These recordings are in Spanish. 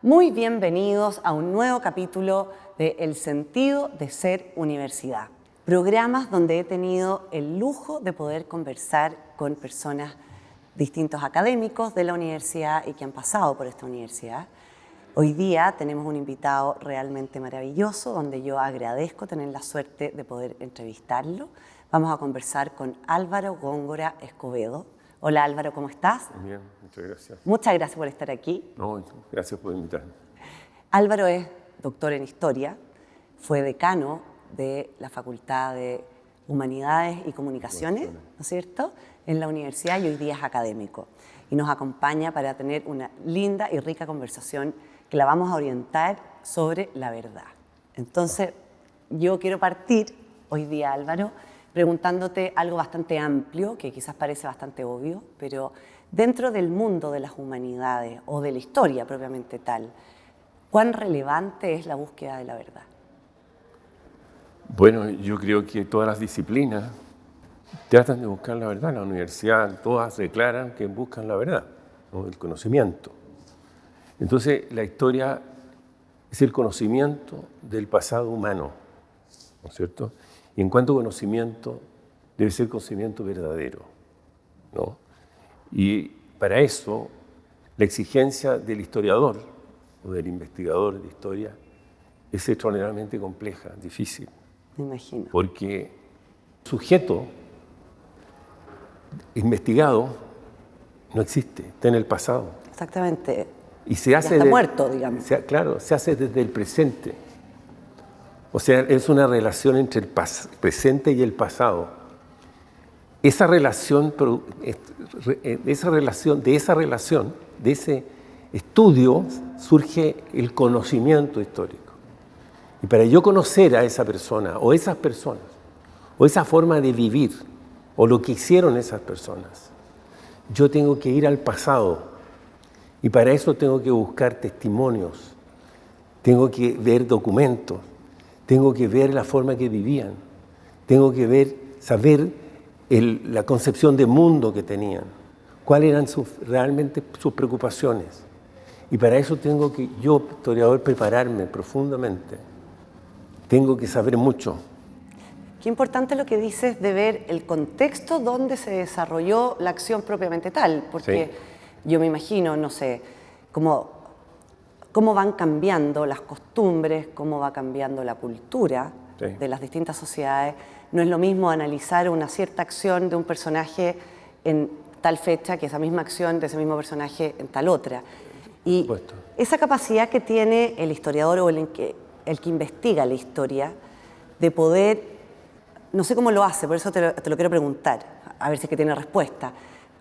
Muy bienvenidos a un nuevo capítulo de El sentido de ser universidad. Programas donde he tenido el lujo de poder conversar con personas, distintos académicos de la universidad y que han pasado por esta universidad. Hoy día tenemos un invitado realmente maravilloso donde yo agradezco tener la suerte de poder entrevistarlo. Vamos a conversar con Álvaro Góngora Escobedo. Hola Álvaro, ¿cómo estás? Muy bien, muchas gracias. Muchas gracias por estar aquí. No, gracias por invitarme. Álvaro es doctor en Historia, fue decano de la Facultad de Humanidades y Comunicaciones, ¿no es cierto?, en la universidad y hoy día es académico. Y nos acompaña para tener una linda y rica conversación que la vamos a orientar sobre la verdad. Entonces, yo quiero partir hoy día, Álvaro, preguntándote algo bastante amplio, que quizás parece bastante obvio, pero dentro del mundo de las humanidades o de la historia propiamente tal, ¿cuán relevante es la búsqueda de la verdad? Bueno, yo creo que todas las disciplinas tratan de buscar la verdad. La universidad, todas declaran que buscan la verdad, ¿no? El conocimiento. Entonces, la historia es el conocimiento del pasado humano, ¿no es cierto? Y en cuanto a conocimiento, debe ser conocimiento verdadero, ¿no? Y para eso, la exigencia del historiador o del investigador de historia es extraordinariamente compleja, difícil. Me imagino. Porque el sujeto investigado no existe, está en el pasado. Exactamente. Y se hace ya está muerto, digamos. Claro, se hace desde el presente. O sea, es una relación entre el presente y el pasado. De esa relación, de ese estudio, surge el conocimiento histórico. Y para yo conocer a esa persona, o esas personas, o esa forma de vivir, o lo que hicieron esas personas, yo tengo que ir al pasado. Y para eso tengo que buscar testimonios, tengo que ver documentos, tengo que ver la forma que vivían, tengo que saber la concepción de mundo que tenían, cuáles eran realmente sus preocupaciones. Y para eso tengo que, yo, historiador, prepararme profundamente. Tengo que saber mucho. Qué importante lo que dices de ver el contexto donde se desarrolló la acción propiamente tal, porque yo me imagino, no sé, cómo van cambiando las costumbres, cómo va cambiando la cultura de las distintas sociedades. No es lo mismo analizar una cierta acción de un personaje en tal fecha que esa misma acción de ese mismo personaje en tal otra. Y esa capacidad que tiene el historiador o el que investiga la historia de poder, no sé cómo lo hace, por eso te lo quiero preguntar, a ver si es que tiene respuesta,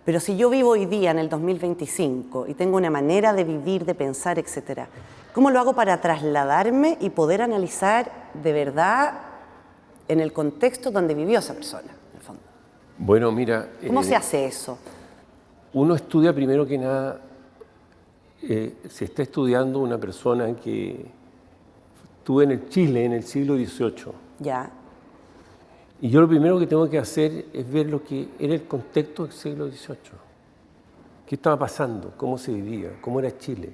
pero si yo vivo hoy día en el 2025 y tengo una manera de vivir, de pensar, etcétera, ¿cómo lo hago para trasladarme y poder analizar de verdad en el contexto donde vivió esa persona, en el fondo? Bueno, mira... ¿Cómo se hace eso? Uno estudia primero que nada, se está estudiando una persona que estuvo en el Chile en el siglo XVIII. Ya. Y yo lo primero que tengo que hacer es ver lo que era el contexto del siglo XVIII. ¿Qué estaba pasando? ¿Cómo se vivía? ¿Cómo era Chile?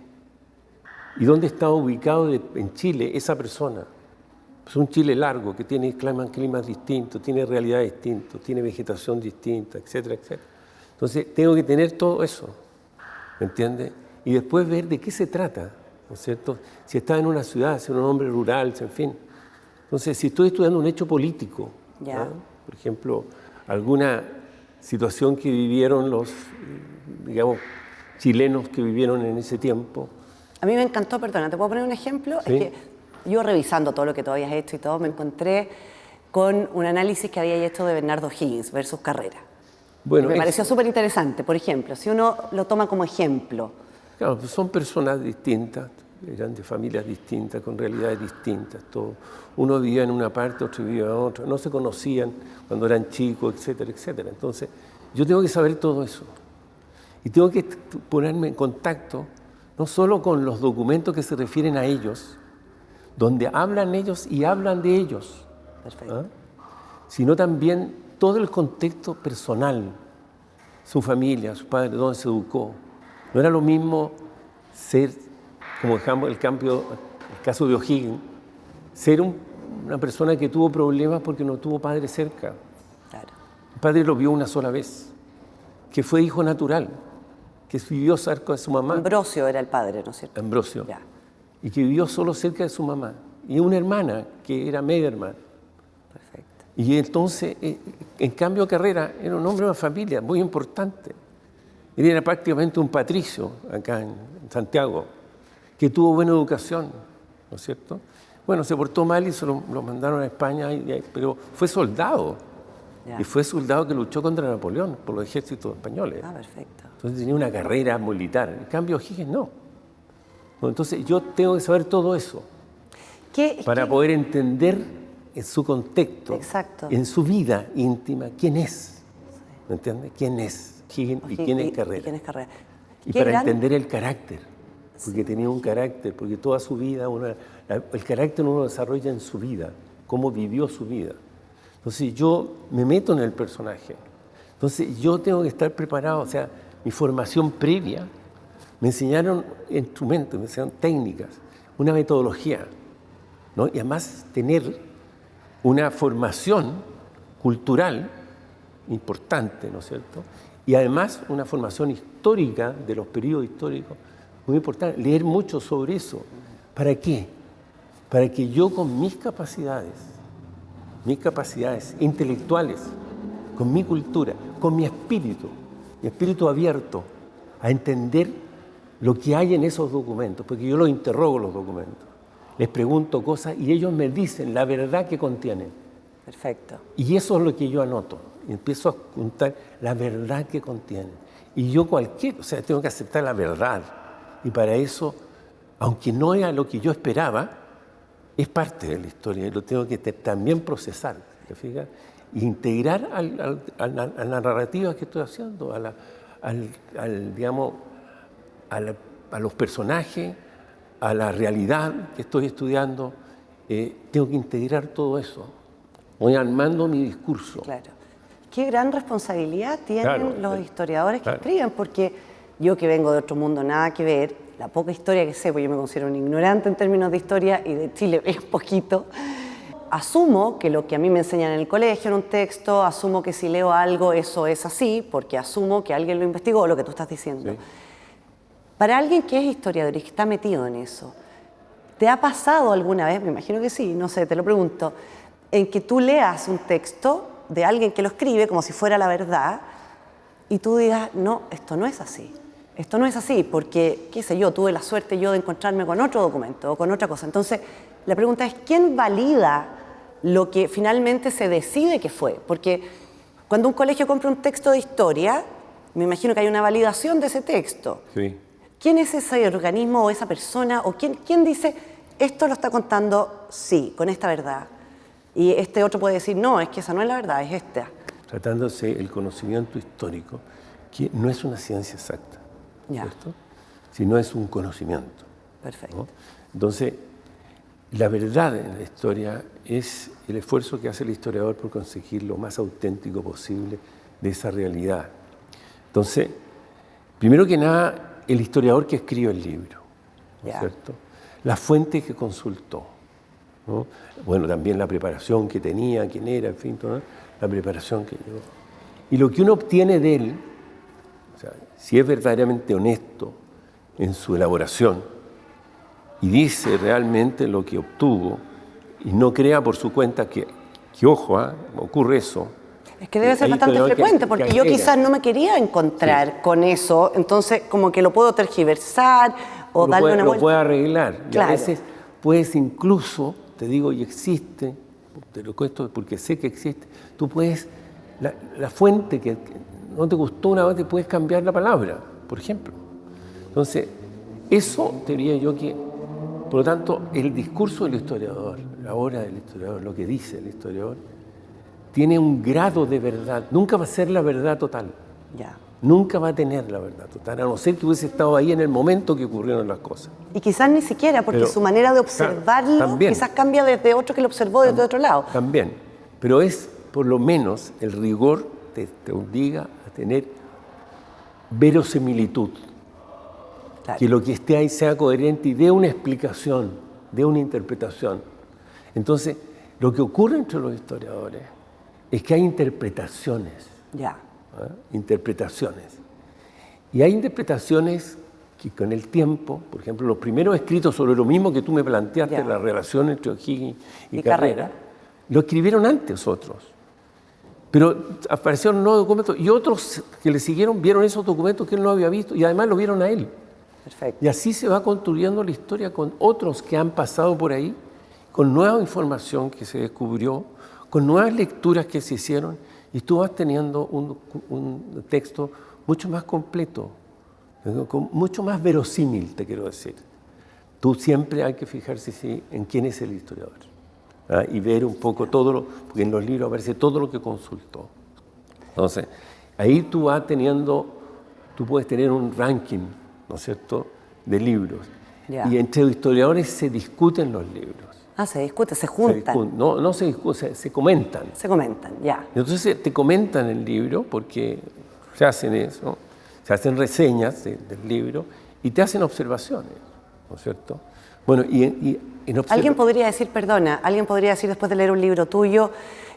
¿Y dónde estaba ubicado en Chile esa persona? Es un Chile largo que tiene climas distintos, tiene realidades distintas, tiene vegetación distinta, etcétera, etcétera. Entonces, tengo que tener todo eso, ¿me entiendes? Y después ver de qué se trata, ¿no es cierto? Si está en una ciudad, si es un hombre rural, en fin. Entonces, si estoy estudiando un hecho político, ¿no? Por ejemplo, alguna situación que vivieron los, digamos, chilenos que vivieron en ese tiempo. A mí me encantó, perdona, ¿te puedo poner un ejemplo? ¿Sí? Es que yo revisando todo lo que tú habías hecho y todo, me encontré con un análisis que había hecho de Bernardo Higgins versus Carrera. Bueno, me pareció súper interesante. Por ejemplo, si uno lo toma como ejemplo. Claro, pues son personas distintas, eran de familias distintas, con realidades distintas. Todo. Uno vivía en una parte, otro vivía en otra, no se conocían cuando eran chicos, etcétera, etcétera. Entonces, yo tengo que saber todo eso. Y tengo que ponerme en contacto no solo con los documentos que se refieren a ellos, donde hablan ellos y hablan de ellos, sino también todo el contexto personal, su familia, su padre, dónde se educó. No era lo mismo ser como el caso de O'Higgins, ser una persona que tuvo problemas porque no tuvo padre cerca. Claro. El padre lo vio una sola vez, que fue hijo natural, que vivió cerca de su mamá. Ambrosio era el padre, ¿no es cierto? Ambrosio. Ya. Y que vivió solo cerca de su mamá. Y una hermana, que era media hermana. Perfecto. Y entonces, en cambio Carrera era un hombre de una familia muy importante. Él era prácticamente un patricio acá en Santiago, que tuvo buena educación, ¿no es cierto? Bueno, se portó mal y se lo mandaron a España, pero fue soldado. Ya. Y fue soldado que luchó contra Napoleón por los ejércitos españoles. Ah, perfecto. Entonces tenía una carrera militar. En cambio, O'Higgins no. Entonces yo tengo que saber todo eso para poder entender en su contexto, exacto, en su vida íntima, quién es. ¿Me entiendes? ¿Quién es O'Higgins y quién es Carrera? ¿Y quién es Carrera? Y para entender el carácter, porque tenía un carácter, porque toda su vida, el carácter uno lo desarrolla en su vida, cómo vivió su vida. Entonces yo me meto en el personaje. Entonces yo tengo que estar preparado, o sea, mi formación previa, me enseñaron instrumentos, me enseñaron técnicas, una metodología, ¿no? Y además tener una formación cultural importante, ¿no es cierto? Y además una formación histórica de los periodos históricos muy importante, leer mucho sobre eso. ¿Para qué? Para que yo con mis capacidades intelectuales, con mi cultura, con mi espíritu abierto a entender lo que hay en esos documentos, porque yo los interrogo los documentos, les pregunto cosas y ellos me dicen la verdad que contienen. Perfecto. Y eso es lo que yo anoto, y empiezo a contar la verdad que contienen. Y yo tengo que aceptar la verdad, y para eso, aunque no era lo que yo esperaba, es parte de la historia y lo tengo que también procesar, ¿te fijas? E integrar a la narrativa que estoy haciendo, a los personajes, a la realidad que estoy estudiando. Tengo que integrar todo eso. Voy armando mi discurso. Claro. Qué gran responsabilidad tienen los historiadores que escriben, porque yo que vengo de otro mundo, nada que ver, la poca historia que sé, porque yo me considero un ignorante en términos de historia y de Chile es poquito, asumo que lo que a mí me enseñan en el colegio en un texto, asumo que si leo algo eso es así, porque asumo que alguien lo investigó, lo que tú estás diciendo. Sí. Para alguien que es historiador y que está metido en eso, ¿te ha pasado alguna vez, me imagino que sí, no sé, te lo pregunto, en que tú leas un texto de alguien que lo escribe como si fuera la verdad y tú digas, no, esto no es así? Esto no es así porque, qué sé yo, tuve la suerte yo de encontrarme con otro documento o con otra cosa. Entonces, la pregunta es, ¿quién valida lo que finalmente se decide que fue? Porque cuando un colegio compra un texto de historia, me imagino que hay una validación de ese texto. Sí. ¿Quién es ese organismo o esa persona? ¿O quién dice, esto lo está contando, sí, con esta verdad? Y este otro puede decir, no, es que esa no es la verdad, es esta. Tratándose el conocimiento histórico, que no es una ciencia exacta. ¿Cierto? Sino es un conocimiento. Perfecto. ¿No? Entonces, la verdad en la historia es el esfuerzo que hace el historiador por conseguir lo más auténtico posible de esa realidad. Entonces, primero que nada, el historiador que escribe el libro, ¿no es cierto? La fuente que consultó, ¿no? Bueno, también la preparación que tenía, quién era, en fin, toda la preparación que llevó. Y lo que uno obtiene de él, o sea, si es verdaderamente honesto en su elaboración y dice realmente lo que obtuvo y no crea por su cuenta que ojo, ocurre eso. Es que debe ser bastante frecuente, porque yo quizás no me quería encontrar con eso, entonces como que lo puedo tergiversar o darle una vuelta. Lo puede arreglar. Claro. Y a veces puedes incluso, te digo, y existe, te lo cuento porque sé que existe, tú puedes, la fuente que no te gustó una vez, te puedes cambiar la palabra, por ejemplo. Entonces, eso te diría yo que, por lo tanto, el discurso del historiador, la obra del historiador, lo que dice el historiador, tiene un grado de verdad. Nunca va a ser la verdad total. Ya. Nunca va a tener la verdad total, a no ser que hubiese estado ahí en el momento que ocurrieron las cosas. Y quizás ni siquiera, porque su manera de observarlo quizás cambia desde otro que lo observó desde otro lado. También, pero es por lo menos el rigor te obliga a tener verosimilitud. Claro. que lo que esté ahí sea coherente y dé una explicación, dé una interpretación. Entonces, lo que ocurre entre los historiadores es que hay interpretaciones. Ya. Interpretaciones. Y hay interpretaciones que con el tiempo, por ejemplo, los primeros escritos sobre lo mismo que tú me planteaste, Ya. la relación entre O'Higgins y Carrera, Carrera, lo escribieron antes otros. Pero aparecieron nuevos documentos y otros que le siguieron vieron esos documentos que él no había visto y además lo vieron a él. Perfecto. Y así se va construyendo la historia con otros que han pasado por ahí, con nueva información que se descubrió, con nuevas lecturas que se hicieron, y tú vas teniendo un texto mucho más completo, mucho más verosímil, te quiero decir. Tú siempre hay que fijarse en quién es el historiador, ¿ah? Y ver un poco porque en los libros aparece todo lo que consultó. Entonces, ahí tú puedes tener un ranking, ¿no es cierto?, de libros. Ya. Y entre los historiadores se discuten los libros. Se discute, se juntan. No se discuten, se comentan. Se comentan, ya. Entonces te comentan el libro porque se hacen eso, se hacen reseñas del libro y te hacen observaciones, ¿no es cierto? Bueno, Alguien podría decir después de leer un libro tuyo,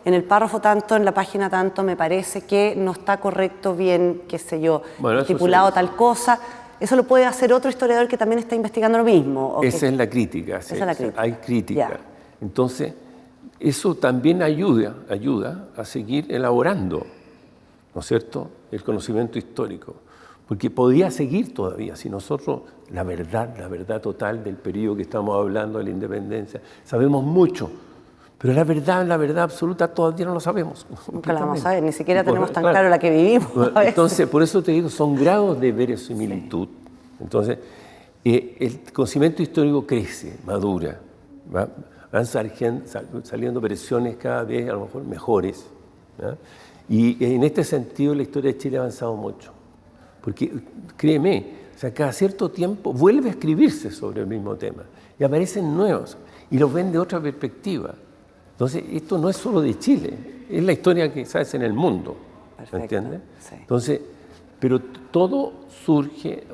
en el párrafo tanto, en la página tanto, me parece que no está correcto bien, qué sé yo, estipulado tal cosa. ¿Eso lo puede hacer otro historiador que también está investigando lo mismo? Esa es la crítica. Esa es la crítica. Hay crítica. Ya. Entonces, eso también ayuda a seguir elaborando, ¿no es cierto?, el conocimiento histórico. Porque podía seguir todavía, si nosotros, la verdad total del periodo que estamos hablando de la independencia, sabemos mucho, pero la verdad absoluta todavía no lo sabemos. Nunca la vamos a ver, ni siquiera tenemos tan claro la que vivimos. Entonces, por eso te digo, son grados de verosimilitud. Sí. Entonces, el conocimiento histórico crece, madura, van saliendo versiones cada vez a lo mejor mejores, ¿no? Y en este sentido la historia de Chile ha avanzado mucho. Porque, créeme, cada cierto tiempo vuelve a escribirse sobre el mismo tema y aparecen nuevos y los ven de otra perspectiva. Entonces, esto no es solo de Chile, es la historia que sabes en el mundo. Perfecto, ¿me entiendes? Sí. Entonces, pero todo surge,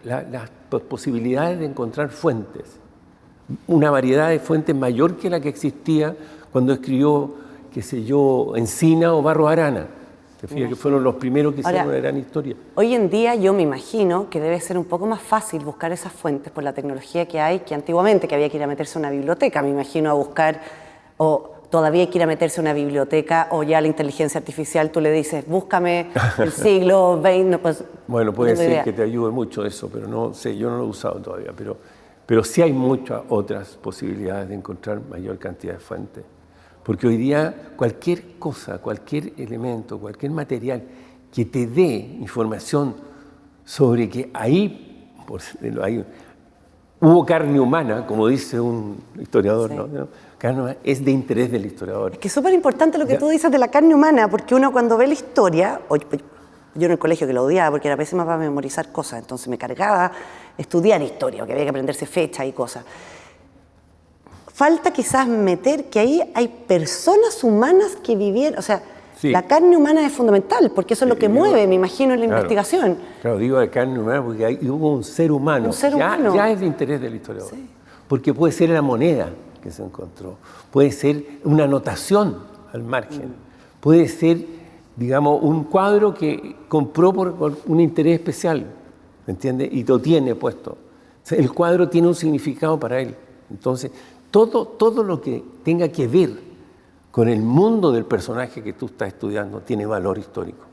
las posibilidades de encontrar fuentes, una variedad de fuentes mayor que la que existía cuando escribió, qué sé yo, Encina o Barros Arana. Te fijas que fueron los primeros que hicieron una gran historia. Hoy en día yo me imagino que debe ser un poco más fácil buscar esas fuentes por la tecnología que hay que antiguamente, que había que ir a meterse a una biblioteca, me imagino, a buscar, o todavía hay que ir a meterse a una biblioteca, o ya la inteligencia artificial tú le dices, búscame el siglo XX. No, pues, bueno, puede ser que te ayude mucho eso, pero no sé, yo no lo he usado todavía, pero sí hay muchas otras posibilidades de encontrar mayor cantidad de fuentes. Porque hoy día cualquier cosa, cualquier elemento, cualquier material que te dé información sobre que ahí hubo carne humana, como dice un historiador, sí. ¿No? Carne humana es de interés del historiador. Es que es súper importante lo que tú dices de la carne humana, porque uno cuando ve la historia, yo en el colegio que lo odiaba porque era pésima para memorizar cosas, entonces me cargaba estudiar historia, porque había que aprenderse fechas y cosas. Falta quizás meter que ahí hay personas humanas que vivieron, o sea, sí. La carne humana es fundamental, porque eso es lo que mueve, me imagino, en la investigación. Claro, digo de carne humana porque ahí hubo un ser humano. Un ser humano. Ya es de interés del historiador. Sí. Porque puede ser la moneda que se encontró, puede ser una anotación al margen, puede ser, digamos, un cuadro que compró por un interés especial, ¿me entiendes? Y lo tiene puesto. O sea, el cuadro tiene un significado para él. Entonces, todo lo que tenga que ver con el mundo del personaje que tú estás estudiando tiene valor histórico.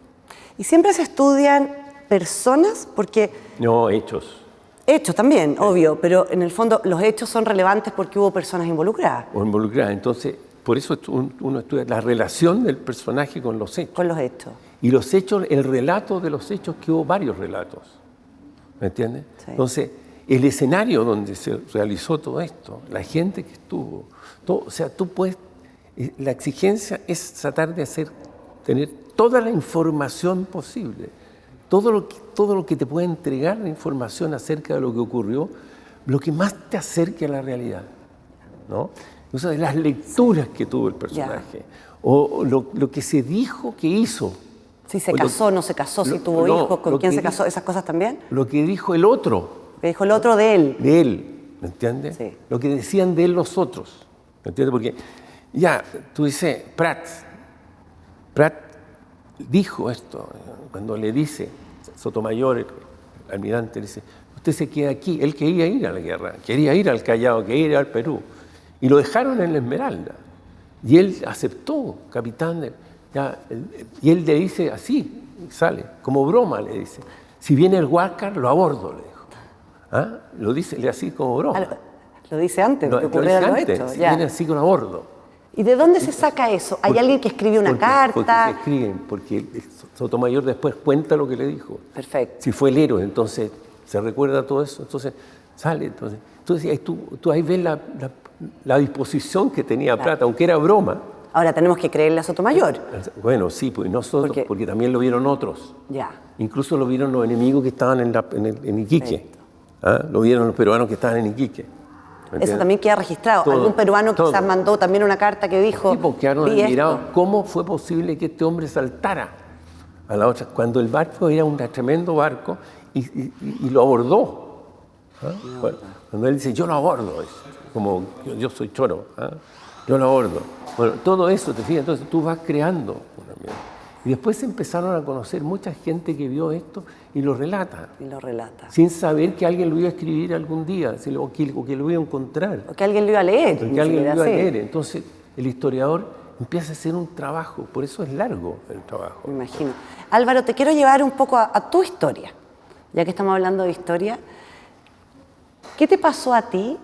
¿Y siempre se estudian personas? Porque... No, hechos. Hechos también, sí. Obvio, pero en el fondo los hechos son relevantes porque hubo personas involucradas. O involucradas, entonces, por eso uno estudia la relación del personaje con los hechos. Con los hechos. Y los hechos, el relato de los hechos, que hubo varios relatos, ¿me entiendes? Sí. Entonces, el escenario donde se realizó todo esto, la gente que estuvo, todo, o sea, tú puedes, la exigencia es tratar de tener toda la información posible, todo lo que te puede entregar la información acerca de lo que ocurrió, lo que más te acerque a la realidad, ¿no? O sea, las lecturas que tuvo el personaje, o lo que se dijo que hizo. Si se casó, no se casó, si tuvo hijos, con quién se casó, esas cosas también. Lo que dijo el otro, Que dijo el otro de él. De él, ¿me entiendes? Sí. Lo que decían de él los otros, ¿me entiendes? Porque ya, tú dices, Prat dijo esto, cuando le dice, Sotomayor, el almirante, le dice, usted se queda aquí. Él quería ir a la guerra, quería ir al Callao, quería ir al Perú. Y lo dejaron en la Esmeralda. Y él aceptó, capitán. Y él le dice así, sale, como broma le dice, si viene el Huáscar, lo abordo, le dijo. ¿Ah? Lo dice así como broma. Lo dice antes de que Lo ocurriera dice lo antes, hecho. si Ya. viene así con abordo. ¿Y de dónde se saca eso? ¿Hay alguien que escribe una carta? Porque se escriben, porque el Sotomayor después cuenta lo que le dijo. Perfecto. Si fue el héroe, entonces se recuerda todo eso, entonces sale. Entonces ahí tú ahí ves la disposición que tenía Prat, aunque era broma. Ahora tenemos que creerle a Sotomayor. Bueno, sí, pues nosotros, porque también lo vieron otros. Ya. Incluso lo vieron los enemigos que estaban en Iquique. ¿Ah? Lo vieron los peruanos que estaban en Iquique. Eso también queda registrado. Todo, Algún peruano todo. quizás mandó también una carta que dijo... Sí, porque quedaron "Vi admirados. esto". ¿Cómo fue posible que este hombre saltara a la otra? Cuando el barco era un tremendo barco y lo abordó. ¿Ah? Bueno, cuando él dice, yo lo abordo, como yo soy choro, ¿ah? Yo lo abordo. Bueno, todo eso, te fijas, entonces tú vas creando un ambiente. Y después empezaron a conocer mucha gente que vio esto y lo relata. Y lo relata. Sin saber que alguien lo iba a escribir algún día, o que lo iba a encontrar. O que alguien lo iba a leer. O que alguien lo iba a leer. Entonces el historiador empieza a hacer un trabajo, por eso es largo el trabajo. Me imagino. Álvaro, te quiero llevar un poco a tu historia, ya que estamos hablando de historia. ¿Qué te pasó a ti,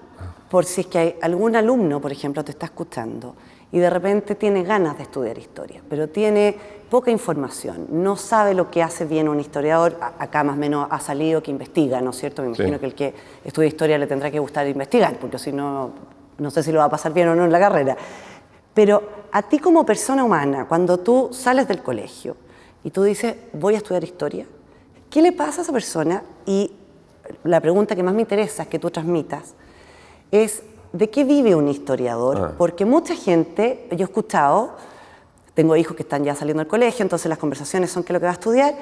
por si es que hay algún alumno, por ejemplo, te está escuchando y de repente tiene ganas de estudiar historia, pero tiene poca información, no sabe lo que hace bien un historiador, acá más o menos ha salido que investiga, ¿no es cierto? Me imagino que el que estudia historia le tendrá que gustar investigar, porque si no, no sé si lo va a pasar bien o no en la carrera. Pero a ti como persona humana, cuando tú sales del colegio y tú dices, voy a estudiar historia, ¿qué le pasa a esa persona? Y la pregunta que más me interesa es que tú transmitas es, ¿de qué vive un historiador? Porque mucha gente, yo he escuchado, tengo hijos que están ya saliendo del colegio, entonces las conversaciones son qué es lo que vas a estudiar,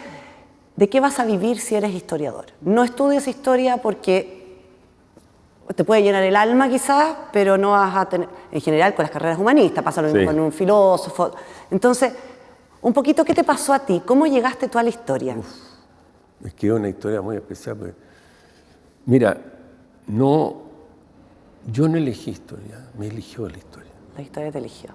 ¿de qué vas a vivir si eres historiador? No estudies historia porque te puede llenar el alma quizás, pero no vas a tener, en general con las carreras humanistas, pasa lo mismo con un filósofo. Entonces, un poquito, ¿qué te pasó a ti? ¿Cómo llegaste tú a la historia? Es que es una historia muy especial. Porque, mira, yo no elegí historia, me eligió la historia. La historia te eligió.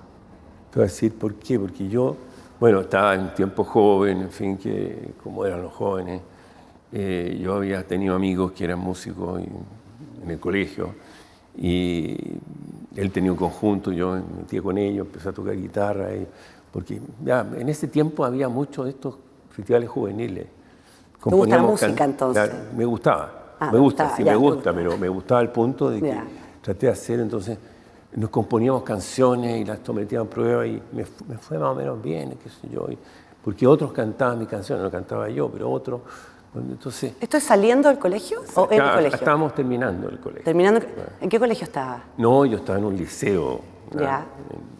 Te voy a decir por qué, porque yo, bueno, estaba en tiempo joven, en fin, que como eran los jóvenes, yo había tenido amigos que eran músicos en el colegio y él tenía un conjunto, yo me metí con ellos, empecé a tocar guitarra, porque ya, en ese tiempo había muchos de estos festivales juveniles. ¿Te gusta la música entonces? Me gustaba, me gusta, pero me gustaba al punto de que traté de hacer, entonces nos componíamos canciones y las sometíamos a prueba y me fue más o menos bien, qué sé yo, porque otros cantaban mis canciones, no cantaba yo, pero otros. Entonces, ¿esto es saliendo del colegio o en el colegio? Estábamos terminando el colegio. ¿En qué colegio estabas? No, yo estaba en un liceo. Ya.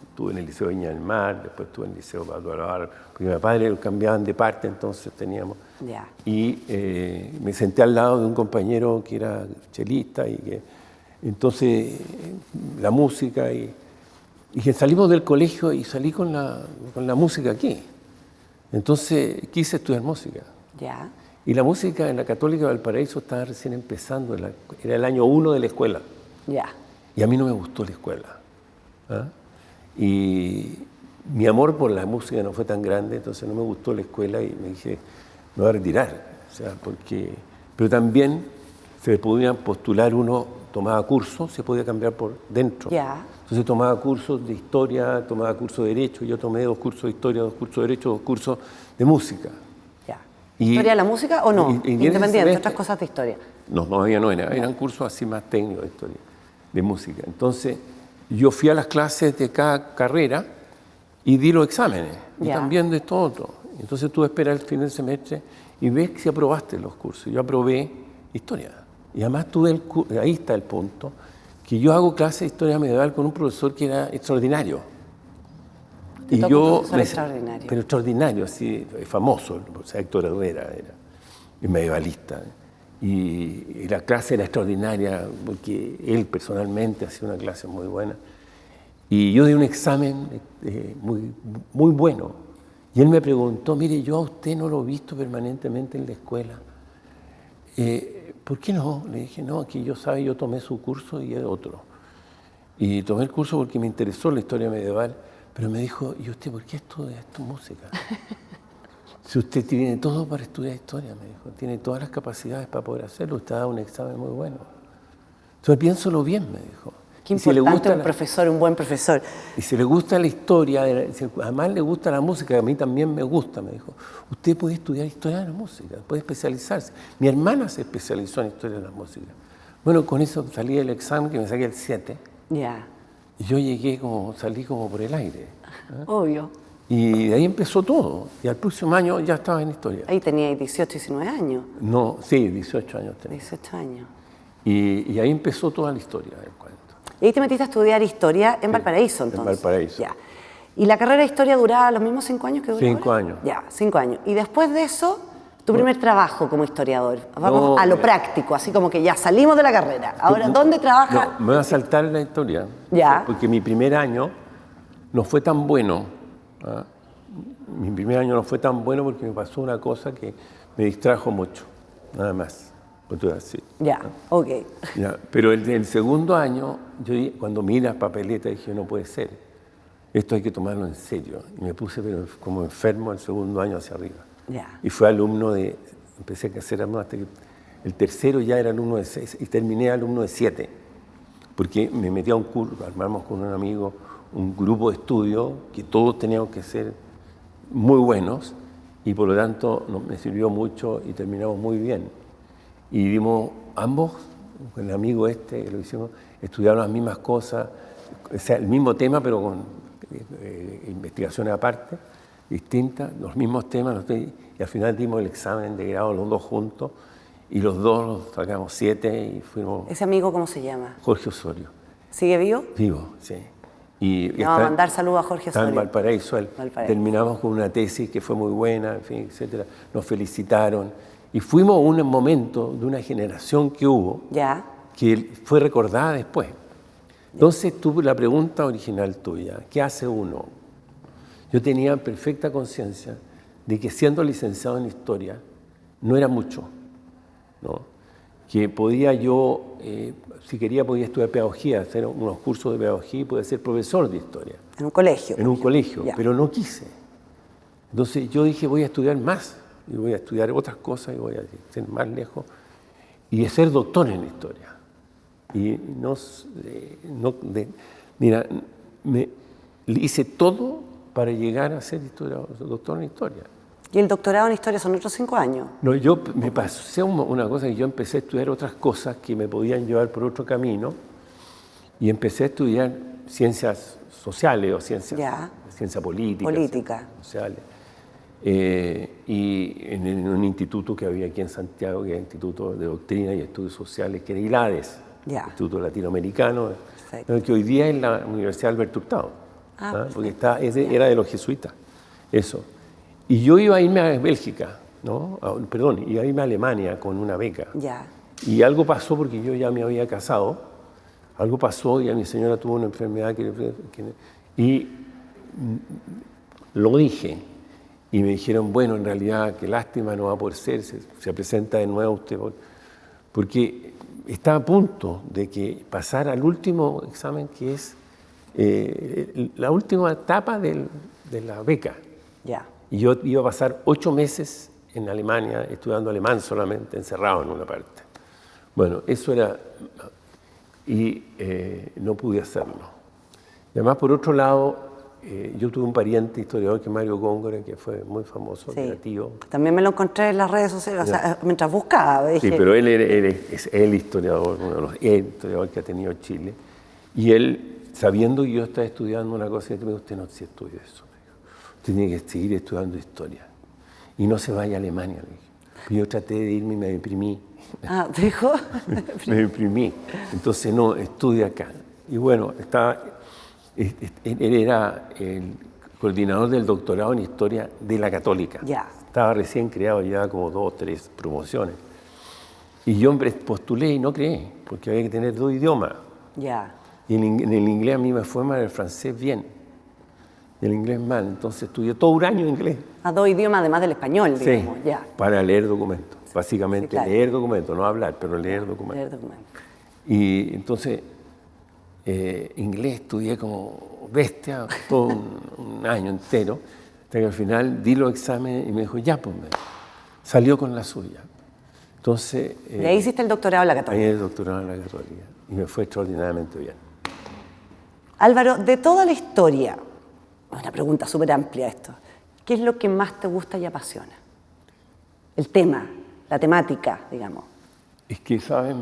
Estuve en el Liceo Viña del Mar, después estuve en el Liceo Pato, porque mi padre lo cambiaban de parte, entonces teníamos. Ya. Y me senté al lado de un compañero que era chelista y que entonces la música y que salimos del colegio y salí con la música aquí. Entonces quise estudiar música. Ya. Y la música en la Católica de Valparaíso estaba recién empezando, era el año 1 de la escuela. Ya. Y a mí no me gustó la escuela. ¿Ah? Y mi amor por la música no fue tan grande, entonces no me gustó la escuela y me dije, me voy a retirar. O sea, pero también se podía postular, uno tomaba cursos, se podía cambiar por dentro. Ya. Entonces tomaba cursos de historia, tomaba cursos de derecho, yo tomé 2 cursos de historia, 2 cursos de derecho, 2 cursos de música. Ya. ¿Historia de la música o no? Independiente, otras cosas de historia. No, todavía no eran cursos así más técnicos de historia, de música. Entonces, yo fui a las clases de cada carrera y di los exámenes, y también de todo otro. Entonces tú esperas el fin del semestre y ves si aprobaste los cursos. Yo aprobé historia. Y además ahí está el punto, que yo hago clases de historia medieval con un profesor que era extraordinario. Y yo extraordinario. Pero extraordinario, así, famoso, o sea, Héctor Herrera era medievalista. y la clase era extraordinaria, porque él personalmente hacía una clase muy buena. Y yo di un examen muy bueno. Y él me preguntó, mire, yo a usted no lo he visto permanentemente en la escuela. ¿Por qué no? Le dije, no, aquí yo tomé su curso y es otro. Y tomé el curso porque me interesó la historia medieval, pero me dijo, ¿y usted por qué estudia esto, música? Si usted tiene todo para estudiar historia, me dijo, tiene todas las capacidades para poder hacerlo, usted ha dado un examen muy bueno. Entonces piénselo bien, me dijo. Qué importante un profesor, un buen profesor. Y si le gusta la historia, además le gusta la música, a mí también me gusta, me dijo, usted puede estudiar historia de la música, puede especializarse. Mi hermana se especializó en historia de la música. Bueno, con eso salí del examen, que me saqué el 7. Ya. Y yo salí como por el aire. Obvio. Y de ahí empezó todo. Y al próximo año ya estaba en historia. Ahí tenía 18, 19 años. No, sí, 18 años tenía. 18 años. Y ahí empezó toda la historia del cuento. Y ahí te metiste a estudiar historia en Valparaíso, entonces. En Valparaíso. Ya. ¿Y la carrera de historia duraba los mismos 5 años que duró 5 ahora? anos. Ya, 5 años. Y después de eso, tu primer trabajo como historiador. Vamos a lo práctico, así como que ya salimos de la carrera. Ahora, ¿dónde trabajas? No, me voy a saltar la historia. Ya. Porque mi primer año no fue tan bueno. Mi primer año no fue tan bueno porque me pasó una cosa que me distrajo mucho, nada más. Ya, ok. Ya, pero el segundo año, cuando miré las papeletas, dije, no puede ser. Esto hay que tomarlo en serio. Y me puse como enfermo el segundo año hacia arriba. Ya. Y fue alumno empecé a hacer alumno hasta que el tercero ya era alumno de 6 y terminé alumno de 7. Porque me metí a un curso, armamos con un amigo un grupo de estudio que todos teníamos que ser muy buenos y por lo tanto me sirvió mucho y terminamos muy bien. Y dimos ambos, con el amigo que lo hicimos, estudiaron las mismas cosas, o sea, el mismo tema pero con investigaciones aparte, distintas, los mismos temas, y al final dimos el examen de grado los dos juntos y los dos los sacamos 7 y fuimos... ¿Ese amigo cómo se llama? Jorge Osorio. ¿Sigue vivo? Vivo, sí. Y vamos a mandar saludos a Jorge Osorio. Está en Valparaíso. Terminamos con una tesis que fue muy buena, en fin, etcétera. Nos felicitaron. Y fuimos a un momento de una generación que hubo, que fue recordada después. Entonces tuve la pregunta original tuya, ¿qué hace uno? Yo tenía perfecta conciencia de que siendo licenciado en Historia no era mucho, ¿no? Que podía yo, si quería, podía estudiar pedagogía, hacer unos cursos de pedagogía y poder ser profesor de Historia. ¿En un colegio? En un colegio, pero no quise. Entonces yo dije, voy a estudiar más, y voy a estudiar otras cosas, y voy a ser más lejos, y ser doctor en Historia. Y mira, hice todo para llegar a ser doctor en Historia. ¿Y el doctorado en Historia son otros 5 años? No, me pasó una cosa, que yo empecé a estudiar otras cosas que me podían llevar por otro camino, y empecé a estudiar ciencias sociales o ciencia política. Ciencias sociales. Y en un instituto que había aquí en Santiago, que era el Instituto de Doctrina y Estudios Sociales, que era ILADES, Instituto Latinoamericano, que hoy día es la Universidad Alberto Hurtado, porque era de los jesuitas, eso. Y yo iba a irme a Bélgica, iba a irme a Alemania con una beca. Y algo pasó porque yo ya me había casado, algo pasó y a mi señora tuvo una enfermedad y lo dije. Y me dijeron, bueno, en realidad, qué lástima, no va a poder ser, se presenta de nuevo usted. Porque estaba a punto de que pasara al último examen, que es la última etapa de la beca. Y yo iba a pasar 8 meses en Alemania, estudiando alemán solamente, encerrado en una parte. Bueno, eso era... Y no pude hacerlo. Y además, por otro lado... yo tuve un pariente historiador que es Mario Góngora, que fue muy famoso, creativo. También me lo encontré en las redes sociales, o sea, mientras buscaba. Dije... Sí, pero él es el historiador, uno de los historiadores que ha tenido Chile. Y él, sabiendo que yo estaba estudiando una cosa, me dijo, usted no se estudia eso. Usted tiene que seguir estudiando historia. Y no se vaya a Alemania. Yo traté de irme y me deprimí. ¿Dijo? Me deprimí. Entonces, no, estudia acá. Y bueno, él era el coordinador del doctorado en Historia de la Católica. Estaba recién creado, ya como 2 o 3 promociones. Y yo postulé y no creé, porque había que tener 2 idiomas. Ya. Y en el inglés a mí me fue mal, el francés bien. Y el inglés mal. Entonces estudié todo un año inglés. A 2 idiomas además del español, digamos. Sí, Ya. para leer documentos. Básicamente, sí, claro. leer documentos, no hablar, pero leer documentos. Leer documentos. Y entonces, inglés estudié como bestia todo un año entero, hasta que al final di los exámenes y me dijo, ya, pues, salió con la suya. Entonces... y ahí hiciste el doctorado en la ahí Católica. el doctorado en la Católica. Y me fue extraordinariamente bien. Álvaro, de toda la historia, una pregunta súper amplia esto, ¿qué es lo que más te gusta y apasiona? El tema, la temática, digamos. Es que, ¿sabes?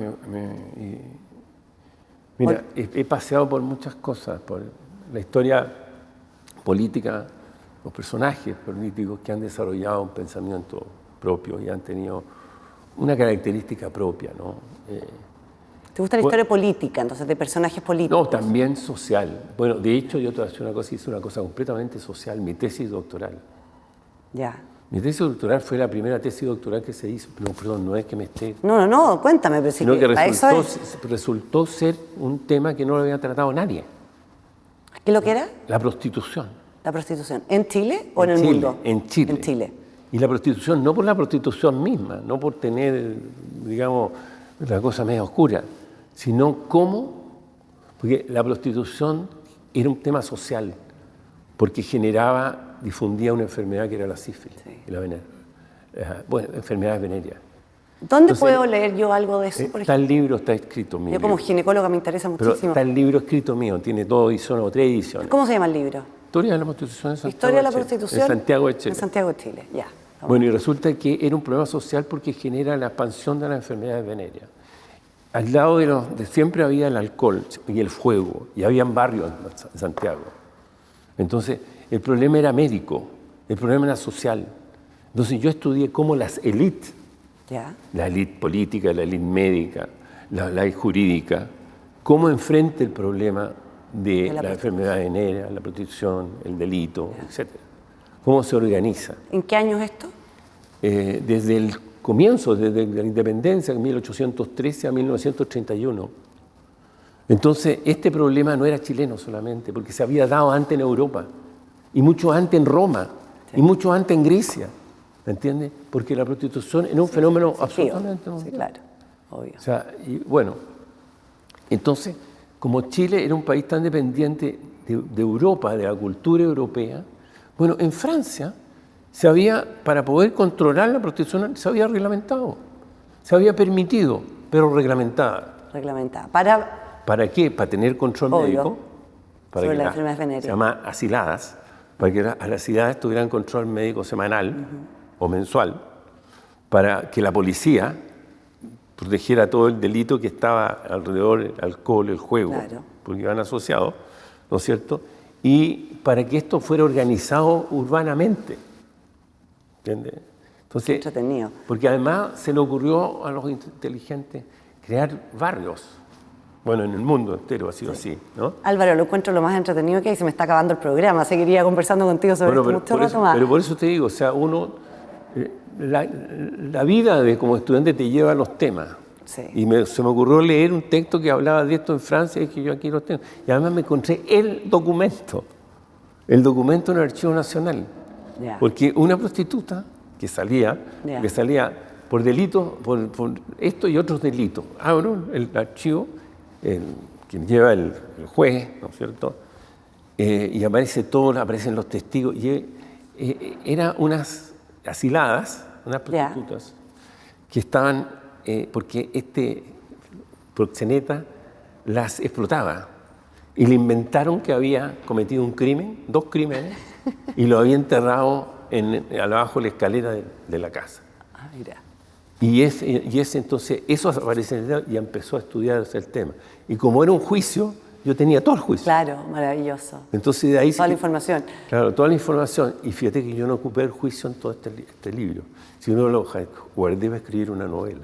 Mira, he paseado por muchas cosas, por la historia política, los personajes políticos que han desarrollado un pensamiento propio y han tenido una característica propia, ¿no? ¿Te gusta la historia política, entonces, de personajes políticos? No, también social. Bueno, de hecho, yo te voy a decir una cosa, hice una cosa completamente social, mi tesis doctoral. Ya. Mi tesis doctoral fue la primera tesis doctoral que se hizo. No, perdón, no es que me esté... No, cuéntame, pero sí sino que resultó, resultó ser un tema que no lo había tratado nadie. ¿Qué es lo que era? La prostitución. La prostitución. ¿En Chile o en el mundo? En Chile. En Chile. Y la prostitución, no por la prostitución misma, no por tener, digamos, la cosa media oscura, sino cómo, porque la prostitución era un tema social, porque difundía una enfermedad que era la sífilis, y la enfermedades venéreas. ¿Dónde puedo leer yo algo de eso, por ejemplo? Tal libro está escrito mío. Yo como ginecóloga me interesa muchísimo. Pero está el libro escrito mío, tiene 2 ediciones o 3 ediciones. ¿Cómo se llama el libro? Historia de la prostitución en Santiago Historia de la de Chile, prostitución en Santiago de Chile. En Santiago de Chile, ya. Bueno, y resulta que era un problema social porque genera la expansión de las enfermedades venéreas. Al lado siempre había el alcohol y el fuego, y habían barrios en Santiago. Entonces, el problema era médico, el problema era social. Entonces, yo estudié cómo las élites, la élite política, la élite médica, la élite jurídica, cómo enfrenta el problema de la enfermedad venérea, la prostitución, el delito, etc. ¿Cómo se organiza? ¿En qué año es esto? Desde el comienzo, desde la independencia, en 1813 a 1931. Entonces, este problema no era chileno solamente, porque se había dado antes en Europa, y mucho antes en Roma, y mucho antes en Grecia, ¿me entiendes? Porque la prostitución era un fenómeno absolutamente mundial. Sí, claro, obvio. O sea, y bueno, entonces, como Chile era un país tan dependiente de Europa, de la cultura europea, bueno, en Francia para poder controlar la prostitución, se había reglamentado, se había permitido, pero reglamentada. Reglamentada. ¿Para qué? Para tener control médico. Para sobre que las enfermedades venéreas. Se llama asiladas, para que las asiladas tuvieran control médico semanal o mensual, para que la policía protegiera todo el delito que estaba alrededor, el alcohol, el juego, porque iban asociados, ¿no es cierto? Y para que esto fuera organizado urbanamente. ¿Entiendes? Entonces, entretenido. Porque además se le ocurrió a los inteligentes crear barrios. Bueno, en el mundo entero ha sido así, ¿no? Álvaro, lo encuentro lo más entretenido que hay, se me está acabando el programa, seguiría conversando contigo sobre esto mucho rato más. Pero por eso te digo, o sea, la vida de como estudiante te lleva a los temas. Sí. Y se me ocurrió leer un texto que hablaba de esto en Francia y que yo aquí lo tengo. Y además me encontré el documento en el Archivo Nacional. Porque una prostituta que salía por delitos, por esto y otros delitos. Abro el archivo, quien lleva el juez, ¿no es cierto? Y aparecen los testigos. Y eran unas asiladas, unas prostitutas, que estaban, porque este proxeneta las explotaba. Y le inventaron que había cometido un crimen, 2 crímenes, y lo había enterrado abajo de la escalera de la casa. Ah, mira. Y entonces, eso aparece en el libro y empezó a estudiarse el tema. Y como era un juicio, yo tenía todo el juicio. Claro, maravilloso. Entonces de ahí... Toda la información. Claro, toda la información. Y fíjate que yo no ocupé el juicio en todo este libro. Si uno lo guardé para escribir una novela.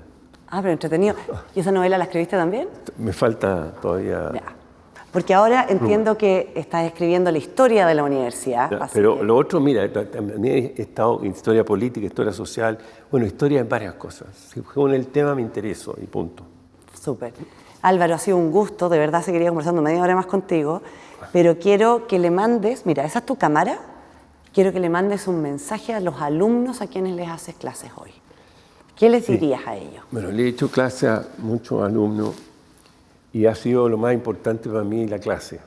Ah, pero entretenido. ¿Y esa novela la escribiste también? Me falta todavía... Ya. Porque ahora entiendo que estás escribiendo la historia de la universidad. Pero lo otro, mira, también he estado en historia política, historia social, bueno, historia en varias cosas. Con el tema me intereso y punto. Súper. Álvaro, ha sido un gusto, de verdad seguiría conversando media hora más contigo, pero quiero que le mandes, mira, esa es tu cámara, quiero que le mandes un mensaje a los alumnos a quienes les haces clases hoy. ¿Qué les dirías a ellos? Bueno, le he hecho clase a muchos alumnos y ha sido lo más importante para mí la clase.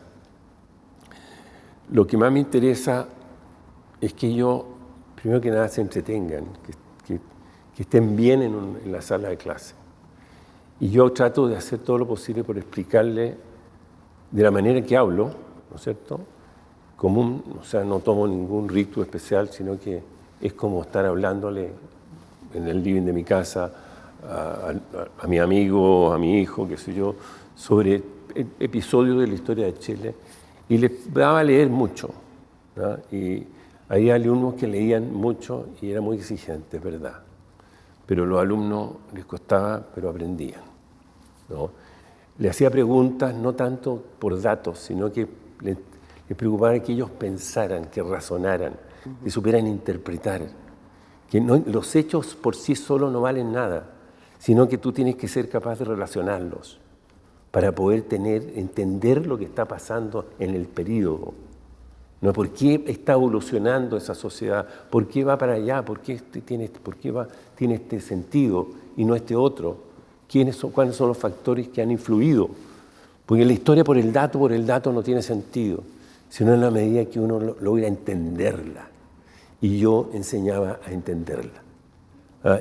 Lo que más me interesa es que ellos, primero que nada, se entretengan, que estén bien en la sala de clase. Y yo trato de hacer todo lo posible por explicarle de la manera que hablo, ¿no es cierto? O sea, no tomo ningún rito especial, sino que es como estar hablándole en el living de mi casa a mi amigo, a mi hijo, qué sé yo, sobre episodios de la historia de Chile. Y les daba a leer mucho, ¿no? Y había alumnos que leían mucho y era muy exigente, es verdad. Pero a los alumnos les costaba, pero aprendían, ¿no? Le hacía preguntas no tanto por datos, sino que les preocupaba que ellos pensaran, que razonaran, que supieran interpretar. Que los hechos por sí solos no valen nada, sino que tú tienes que ser capaz de relacionarlos para poder entender lo que está pasando en el período. ¿No? ¿Por qué está evolucionando esa sociedad? ¿Por qué va para allá? ¿Por qué tiene este sentido y no este otro? ¿Cuáles son los factores que han influido? Porque la historia por el dato no tiene sentido, sino en la medida que uno logra entenderla. Y yo enseñaba a entenderla.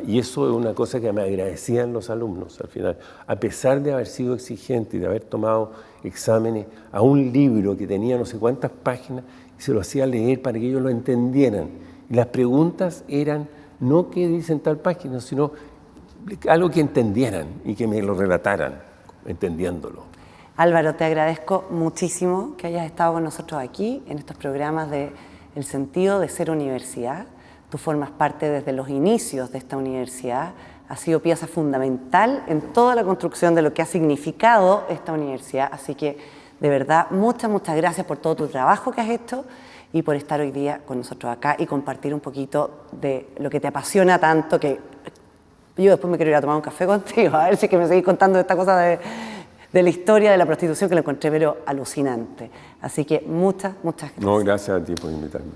Y eso es una cosa que me agradecían los alumnos al final. A pesar de haber sido exigente y de haber tomado exámenes a un libro que tenía no sé cuántas páginas, y se lo hacía leer para que ellos lo entendieran. Y las preguntas eran no qué dicen tal página, sino algo que entendieran y que me lo relataran, entendiéndolo. Álvaro, te agradezco muchísimo que hayas estado con nosotros aquí en estos programas de El sentido de ser universidad. Tú formas parte desde los inicios de esta universidad, has sido pieza fundamental en toda la construcción de lo que ha significado esta universidad, así que de verdad muchas gracias por todo tu trabajo que has hecho y por estar hoy día con nosotros acá y compartir un poquito de lo que te apasiona tanto, que yo después me quiero ir a tomar un café contigo, a ver si es que me seguís contando esta cosa de la historia de la prostitución, que lo encontré pero alucinante. Así que muchas gracias. No, gracias a ti por invitarme.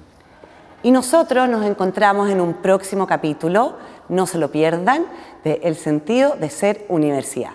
Y nosotros nos encontramos en un próximo capítulo, no se lo pierdan, de El sentido de ser universidad.